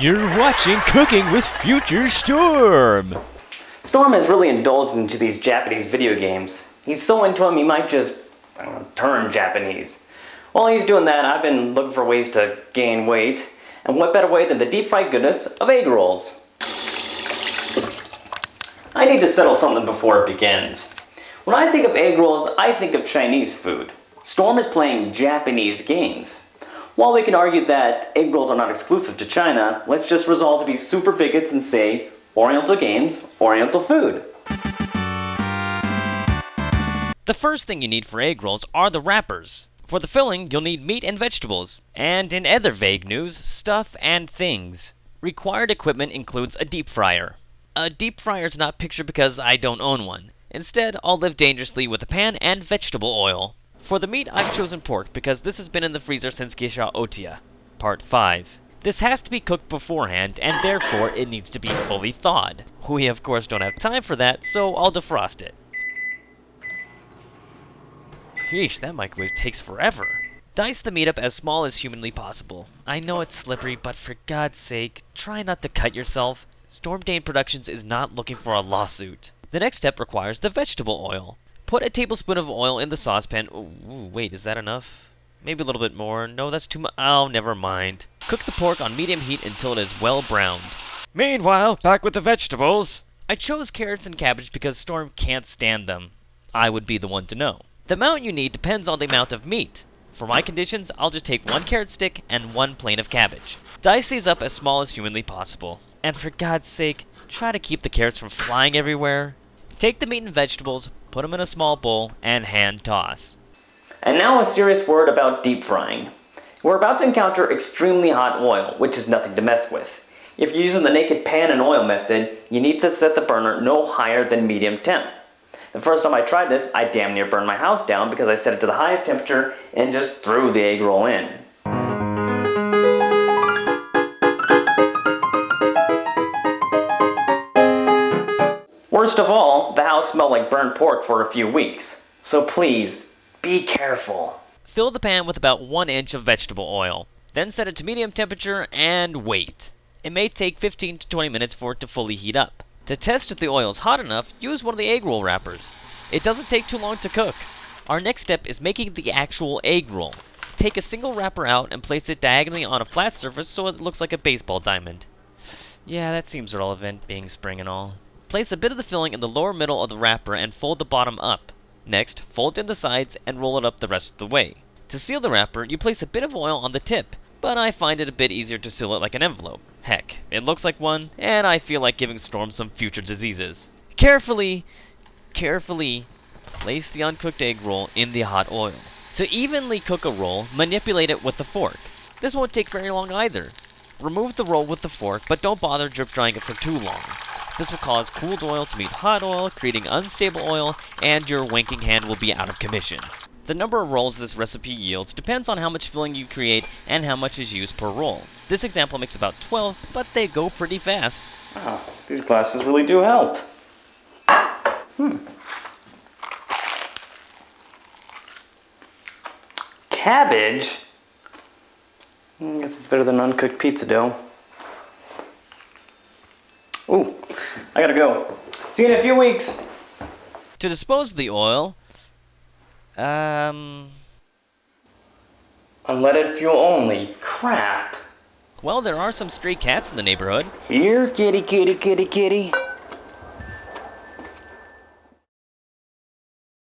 You're watching Cooking with Future Storm! Storm has really indulged into these Japanese video games. He's so into them he might just, turn Japanese. While he's doing that, I've been looking for ways to gain weight. And what better way than the deep fried goodness of egg rolls? I need to settle something before it begins. When I think of egg rolls, I think of Chinese food. Storm is playing Japanese games. While we can argue that egg rolls are not exclusive to China, let's just resolve to be super bigots and say, Oriental games, Oriental food. The first thing you need for egg rolls are the wrappers. For the filling, you'll need meat and vegetables. And in other vague news, stuff and things. Required equipment includes a deep fryer. A deep fryer is not pictured because I don't own one. Instead, I'll live dangerously with a pan and vegetable oil. For the meat, I've chosen pork because this has been in the freezer since Geisha Otia, Part 5. This has to be cooked beforehand, and therefore it needs to be fully thawed. We of course don't have time for that, so I'll defrost it. Sheesh, that microwave takes forever. Dice the meat up as small as humanly possible. I know it's slippery, but for God's sake, try not to cut yourself. Storm Dain Productions is not looking for a lawsuit. The next step requires the vegetable oil. Put a tablespoon of oil in the saucepan. Ooh, wait, is that enough? Maybe a little bit more. No, that's too much. Oh, never mind. Cook the pork on medium heat until it is well browned. Meanwhile, back with the vegetables. I chose carrots and cabbage because Storm can't stand them. I would be the one to know. The amount you need depends on the amount of meat. For my conditions, I'll just take 1 carrot stick and 1 plane of cabbage. Dice these up as small as humanly possible. And for God's sake, try to keep the carrots from flying everywhere. Take the meat and vegetables, put them in a small bowl, and hand toss. And now a serious word about deep frying. We're about to encounter extremely hot oil, which is nothing to mess with. If you're using the naked pan and oil method, you need to set the burner no higher than medium temp. The first time I tried this, I damn near burned my house down because I set it to the highest temperature and just threw the egg roll in. Worst of all, the house smelled like burnt pork for a few weeks. So please, be careful. Fill the pan with about 1 inch of vegetable oil. Then set it to medium temperature and wait. It may take 15 to 20 minutes for it to fully heat up. To test if the oil is hot enough, use one of the egg roll wrappers. It doesn't take too long to cook. Our next step is making the actual egg roll. Take a single wrapper out and place it diagonally on a flat surface so it looks like a baseball diamond. Yeah, that seems relevant, being spring and all. Place a bit of the filling in the lower middle of the wrapper and fold the bottom up. Next, fold in the sides and roll it up the rest of the way. To seal the wrapper, you place a bit of oil on the tip, but I find it a bit easier to seal it like an envelope. Heck, it looks like one, and I feel like giving Storm some future diseases. Carefully place the uncooked egg roll in the hot oil. To evenly cook a roll, manipulate it with a fork. This won't take very long either. Remove the roll with the fork, but don't bother drip drying it for too long. This will cause cooled oil to meet hot oil, creating unstable oil, and your wanking hand will be out of commission. The number of rolls this recipe yields depends on how much filling you create and how much is used per roll. This example makes about 12, but they go pretty fast. Wow, these glasses really do help. Cabbage? I guess it's better than uncooked pizza dough. Ooh, I gotta go. See you in a few weeks. To dispose of the oil, Unleaded fuel only. Crap. well, there are some stray cats in the neighborhood. Here, kitty, kitty, kitty, kitty.